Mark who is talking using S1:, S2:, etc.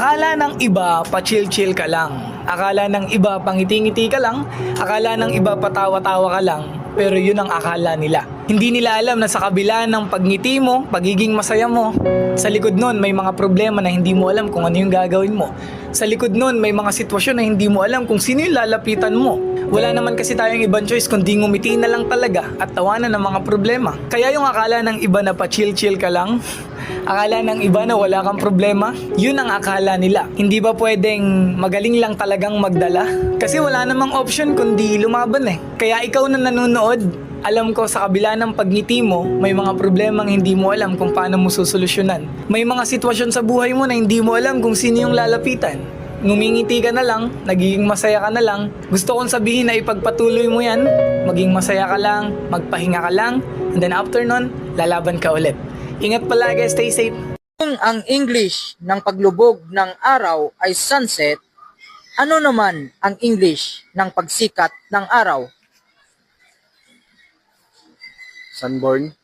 S1: Akala ng iba, pa-chill-chill ka lang. Akala ng iba, pangiti-ngiti ka lang. Akala ng iba, patawa-tawa ka lang. Pero yun ang akala nila. Hindi nila alam na sa kabila ng pagngiti mo, pagiging masaya mo, sa likod nun may mga problema na hindi mo alam kung ano yung gagawin mo. Sa likod nun may mga sitwasyon na hindi mo alam kung sino yung lalapitan mo. Wala naman kasi tayong ibang choice kundi ngumiti na lang talaga at tawanan ng mga problema. Kaya yung akala ng iba na pa-chill-chill ka lang, akala ng iba na wala kang problema, yun ang akala nila. Hindi ba pwedeng magaling lang talagang magdala? Kasi wala namang option kundi lumaban eh. Kaya ikaw na nanonood, alam ko sa kabila ng pagngiti mo, may mga problemang hindi mo alam kung paano mo susolusyonan. May mga sitwasyon sa buhay mo na hindi mo alam kung sino yung lalapitan. Ngumingiti ka na lang, nagiging masaya ka na lang. Gusto kong sabihin na ipagpatuloy mo yan, maging masaya ka lang, magpahinga ka lang, and then after nun, lalaban ka ulit. Ingat palagi, stay safe.
S2: Kung ang English ng paglubog ng araw ay sunset, ano naman ang English ng pagsikat ng araw?
S3: Sunburn.